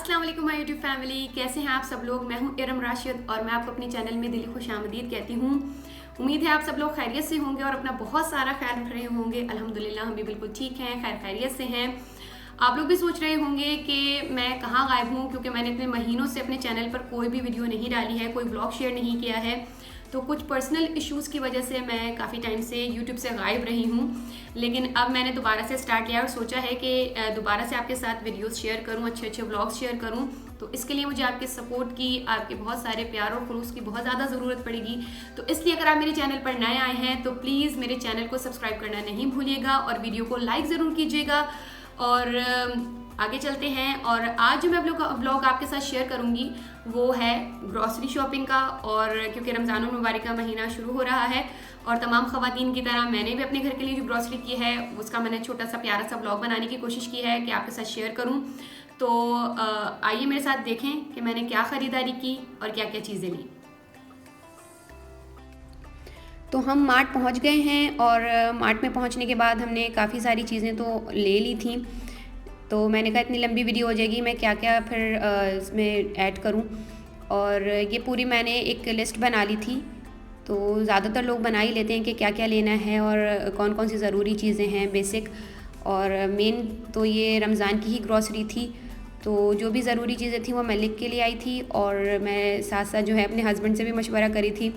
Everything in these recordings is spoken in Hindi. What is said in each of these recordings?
अस्सलाम वालेकुम माय यूट्यूब फैमिली, कैसे हैं आप सब लोग। मैं हूं इरम राशिद और मैं आपको अपने चैनल में दिली खुशामदीद कहती हूं। उम्मीद है आप सब लोग खैरियत से होंगे और अपना बहुत सारा ख्याल रख रहे होंगे। अल्हम्दुलिल्लाह हम भी बिल्कुल ठीक हैं, खैरियत से हैं। आप लोग भी सोच रहे होंगे कि मैं कहाँ गायब हूँ, क्योंकि मैंने इतने महीनों से अपने चैनल पर कोई भी वीडियो नहीं डाली है, कोई ब्लॉग शेयर नहीं किया है। तो कुछ पर्सनल इश्यूज़ की वजह से मैं काफ़ी टाइम से यूट्यूब से गायब रही हूँ, लेकिन अब मैंने दोबारा से स्टार्ट किया और सोचा है कि दोबारा से आपके साथ वीडियोस शेयर करूँ, अच्छे अच्छे व्लॉग्स शेयर करूँ। तो इसके लिए मुझे आपके सपोर्ट की, आपके बहुत सारे प्यार और खुलूस की बहुत ज़्यादा ज़रूरत पड़ेगी। तो इसलिए अगर आप मेरे चैनल पर नए आए हैं तो प्लीज़ मेरे चैनल को सब्सक्राइब करना नहीं भूलिएगा और वीडियो को लाइक ज़रूर कीजिएगा। और आगे चलते हैं। और आज जो मैं ब्लॉग आपके साथ शेयर करूंगी वो है ग्रॉसरी शॉपिंग का। और क्योंकि रमज़ान मुबारक का महीना शुरू हो रहा है और तमाम ख़वातीन की तरह मैंने भी अपने घर के लिए जो ग्रॉसरी की है उसका मैंने छोटा सा प्यारा सा ब्लॉग बनाने की कोशिश की है कि आपके साथ शेयर करूं। तो आइए मेरे साथ देखें कि मैंने क्या ख़रीदारी की और क्या क्या चीज़ें ली। तो हम मार्ट पहुंच गए हैं और मार्ट में पहुंचने के बाद हमने काफ़ी सारी चीज़ें तो ले ली थी। तो मैंने कहा इतनी लंबी वीडियो हो जाएगी, मैं क्या क्या फिर इसमें ऐड करूं। और ये पूरी मैंने एक लिस्ट बना ली थी। तो ज़्यादातर लोग बना ही लेते हैं कि क्या क्या लेना है और कौन कौन सी ज़रूरी चीज़ें हैं बेसिक। और मेन तो ये रमज़ान की ही ग्रॉसरी थी, तो जो भी ज़रूरी चीज़ें थी वो मैं लिख के ले आई थी। और मैं साथ साथ जो है अपने हस्बैंड से भी मशवरा करी थी।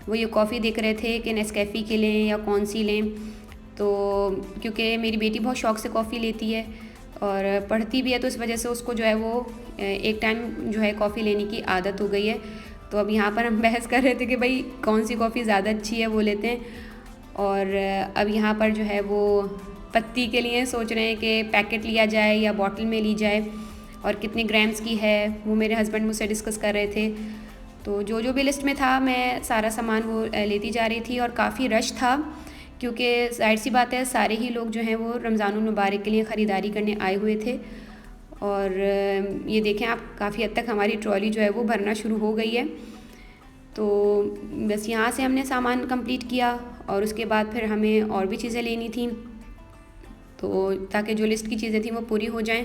वो ये कॉफ़ी देख रहे थे कि नेस्कैफ़े की लें या कौन सी लें। तो क्योंकि मेरी बेटी बहुत शौक़ से कॉफ़ी लेती है और पढ़ती भी है, तो इस वजह से उसको जो है वो एक टाइम जो है कॉफ़ी लेने की आदत हो गई है। तो अब यहाँ पर हम बहस कर रहे थे कि भाई कौन सी कॉफ़ी ज़्यादा अच्छी है वो लेते हैं। और अब यहाँ पर जो है वो पत्ती के लिए सोच रहे हैं कि पैकेट लिया जाए या बॉटल में ली जाए और कितने ग्राम्स की है वो मेरे हस्बैंड मुझसे डिस्कस कर रहे थे। तो जो जो भी लिस्ट में था मैं सारा सामान वो लेती जा रही थी। और काफ़ी रश था क्योंकि जाहिर सी बात है सारे ही लोग जो हैं वो रमज़ानुल मुबारक के लिए ख़रीदारी करने आए हुए थे। और ये देखें आप, काफ़ी हद तक हमारी ट्रॉली जो है वो भरना शुरू हो गई है। तो बस यहाँ से हमने सामान कंप्लीट किया और उसके बाद फिर हमें और भी चीज़ें लेनी थी, तो ताकि जो लिस्ट की चीज़ें थी वो पूरी हो जाएं।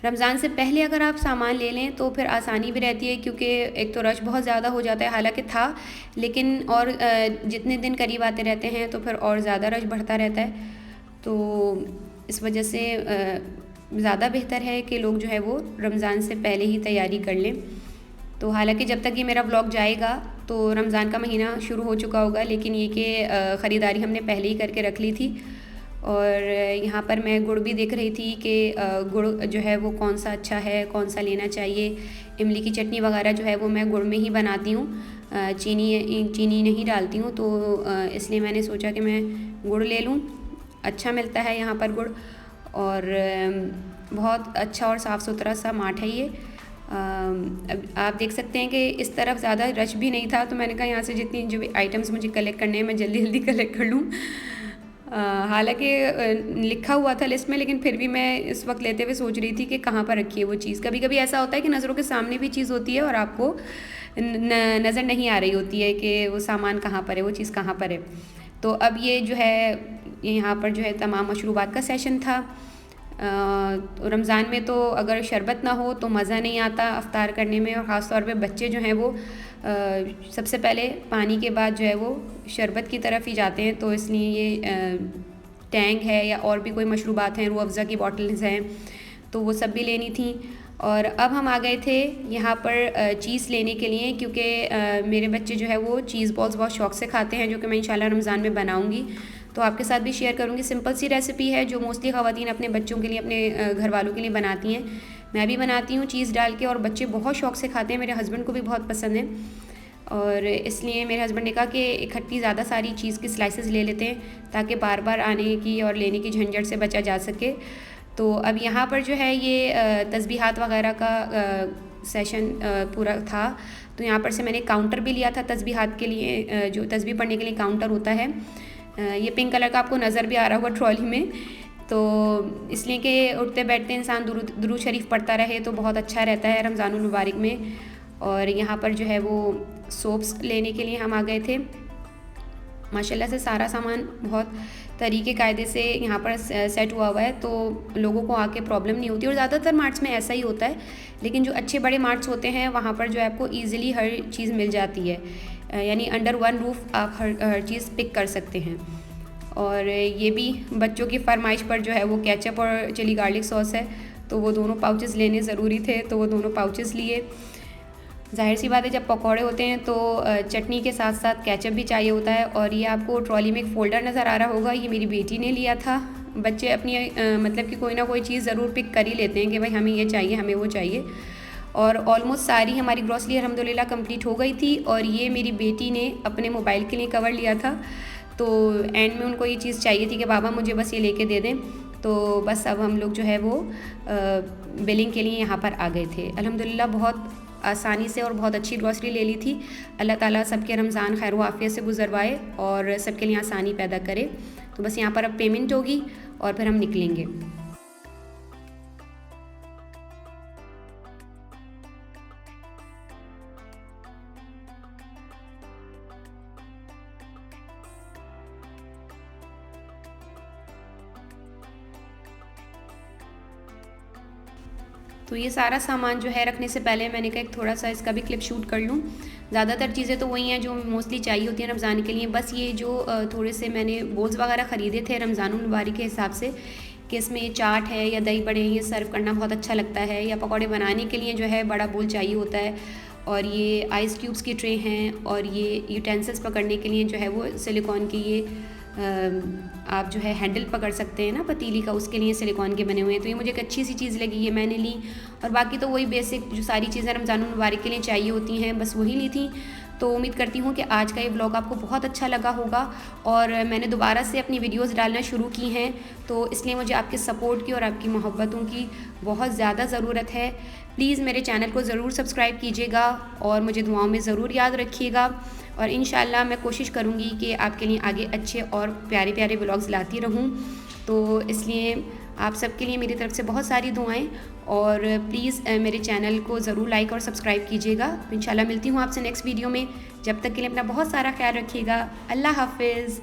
रमज़ान से पहले अगर आप सामान ले लें तो फिर आसानी भी रहती है, क्योंकि एक तो रश बहुत ज़्यादा हो जाता है, हालांकि था लेकिन और जितने दिन करीब आते रहते हैं तो फिर और ज़्यादा रश बढ़ता रहता है। तो इस वजह से ज़्यादा बेहतर है कि लोग जो है वो रमज़ान से पहले ही तैयारी कर लें। तो हालांकि जब तक ये मेरा ब्लॉग जाएगा तो रमज़ान का महीना शुरू हो चुका होगा, लेकिन ये कि ख़रीदारी हमने पहले ही करके रख ली थी। और यहाँ पर मैं गुड़ भी देख रही थी कि गुड़ जो है वो कौन सा अच्छा है, कौन सा लेना चाहिए। इमली की चटनी वगैरह जो है वो मैं गुड़ में ही बनाती हूँ, चीनी नहीं डालती हूँ। तो इसलिए मैंने सोचा कि मैं गुड़ ले लूँ, अच्छा मिलता है यहाँ पर गुड़। और बहुत अच्छा और साफ़ सुथरा सा मार्ट है ये। अब आप देख सकते हैं कि इस तरफ ज़्यादा रश भी नहीं था, तो मैंने कहा यहाँ से जितनी जो भी आइटम्स मुझे कलेक्ट करने हैं मैं जल्दी जल्दी कलेक्ट कर लूँ। हालांकि लिखा हुआ था लिस्ट में, लेकिन फिर भी मैं इस वक्त लेते हुए सोच रही थी कि कहाँ पर रखी है वो चीज़। कभी कभी ऐसा होता है कि नज़रों के सामने भी चीज़ होती है और आपको नज़र नहीं आ रही होती है कि वो सामान कहाँ पर है, वो चीज़ कहाँ पर है। तो अब ये जो है यहाँ पर जो है तमाम मशरूबात का सेशन था। तो रमज़ान में तो अगर शरबत ना हो तो मज़ा नहीं आता अफ्तार करने में, और ख़ास तौर पे बच्चे जो हैं वो सबसे पहले पानी के बाद जो है वो शरबत की तरफ ही जाते हैं। तो इसलिए ये टैंग है या और भी कोई मशरूबात हैं, रूह अफ़ज़ा की बॉटल्स हैं, तो वो सब भी लेनी थी। और अब हम आ गए थे यहाँ पर चीज़ लेने के लिए, क्योंकि मेरे बच्चे जो है वो चीज़ बॉल्स बहुत शौक़ से खाते हैं, जो कि मैं इंशाल्लाह रमज़ान में बनाऊँगी। तो आपके साथ भी शेयर करूँगी। सिंपल सी रेसिपी है जो मोस्टली ख़वातीन अपने बच्चों के लिए, अपने घर वालों के लिए बनाती हैं। मैं भी बनाती हूँ चीज़ डाल के, और बच्चे बहुत शौक़ से खाते हैं, मेरे हस्बैंड को भी बहुत पसंद है। और इसलिए मेरे हस्बैंड ने कहा कि इकट्ठी ज़्यादा सारी चीज़ की स्लाइसेस ले लेते हैं ताकि बार बार आने की और लेने की झंझट से बचा जा सके। तो अब यहाँ पर जो है ये तस्बीहात वगैरह का सेशन पूरा था। तो यहाँ पर से मैंने काउंटर भी लिया था तस्बीहात के लिए, जो तस्बीह पढ़ने के लिए काउंटर होता है। ये पिंक कलर का आपको नज़र भी आ रहा होगा ट्रॉली में। तो इसलिए कि उठते बैठते इंसान दुरूद शरीफ पढ़ता रहे तो बहुत अच्छा रहता है रमज़ानुल मुबारक में। और यहाँ पर जो है वो सोप्स लेने के लिए हम आ गए थे। माशाल्लाह से सारा सामान बहुत तरीके कायदे से यहाँ पर सेट हुआ हुआ है, तो लोगों को आके प्रॉब्लम नहीं होती। और ज़्यादातर मार्ट्स में ऐसा ही होता है, लेकिन जो अच्छे बड़े मार्ट्स होते हैं वहाँ पर जो है आपको ईज़िली हर चीज़ मिल जाती है, यानी अंडर वन रूफ़ आप हर चीज़ पिक कर सकते हैं। और ये भी बच्चों की फरमाइश पर जो है वो केचप और चिली गार्लिक सॉस है, तो वो दोनों पाउचेस लेने ज़रूरी थे, तो वो दोनों पाउचेस लिए। ज़ाहिर सी बात है, जब पकौड़े होते हैं तो चटनी के साथ साथ केचप भी चाहिए होता है। और ये आपको ट्रॉली में एक फ़ोल्डर नज़र आ रहा होगा, ये मेरी बेटी ने लिया था। बच्चे अपनी मतलब कि कोई ना कोई चीज़ ज़रूर पिक कर ही लेते हैं कि भाई हमें ये चाहिए, हमें वो चाहिए। और ऑलमोस्ट सारी हमारी ग्रॉसरी अल्हम्दुलिल्लाह कंप्लीट हो गई थी। और ये मेरी बेटी ने अपने मोबाइल के लिए कवर लिया था, तो एंड में उनको ये चीज़ चाहिए थी कि बाबा मुझे बस ये लेके दे दें। तो बस अब हम लोग जो है वो बिलिंग के लिए यहाँ पर आ गए थे। अल्हम्दुलिल्लाह बहुत आसानी से और बहुत अच्छी ग्रॉसरी ले ली थी। अल्लाह ताला सबके रमज़ान खैर व आफ़ियत से गुज़रवाए और सबके लिए आसानी पैदा करे। तो बस यहाँ पर अब पेमेंट होगी और फिर हम निकलेंगे। तो ये सारा सामान जो है रखने से पहले मैंने कहा एक थोड़ा सा इसका भी क्लिप शूट कर लूँ। ज़्यादातर चीज़ें तो वही हैं जो मोस्टली चाहिए होती हैं रमज़ान के लिए। बस ये जो थोड़े से मैंने बोल्स वगैरह ख़रीदे थे रमज़ानुल मुबारक के हिसाब से, कि इसमें चाट है या दही बड़े हैं, ये सर्व करना बहुत अच्छा लगता है। या पकौड़े बनाने के लिए जो है बड़ा बोल चाहिए होता है। और ये आइस क्यूब्स की ट्रे हैं, और ये यूटेंसिल्स पकड़ने के लिए जो है वो सिलिकॉन की ये आप जो है हैंडल पकड़ सकते हैं ना पतीली का, उसके लिए सिलिकॉन के बने हुए हैं। तो ये मुझे एक अच्छी सी चीज़ लगी, ये मैंने ली। और बाकी तो वही बेसिक जो सारी चीज़ें रमज़ानुल मुबारक के लिए चाहिए होती हैं, बस वही ली थी। तो उम्मीद करती हूँ कि आज का ये व्लॉग आपको बहुत अच्छा लगा होगा। और मैंने दोबारा से अपनी वीडियोस डालना शुरू की हैं, तो इसलिए मुझे आपके सपोर्ट की और आपकी मोहब्बतों की बहुत ज़्यादा ज़रूरत है। प्लीज़ मेरे चैनल को ज़रूर सब्सक्राइब कीजिएगा और मुझे दुआओं में ज़रूर याद रखिएगा। और इंशाल्लाह मैं कोशिश करूँगी कि आपके लिए आगे अच्छे और प्यारे प्यारे व्लॉग्स लाती रहूँ। तो इसलिए आप सबके लिए मेरी तरफ से बहुत सारी दुआएं। और प्लीज़ मेरे चैनल को ज़रूर लाइक और सब्सक्राइब कीजिएगा। इंशाल्लाह मिलती हूँ आपसे नेक्स्ट वीडियो में। जब तक के लिए अपना बहुत सारा ख्याल रखिएगा। अल्लाह हाफ़िज़।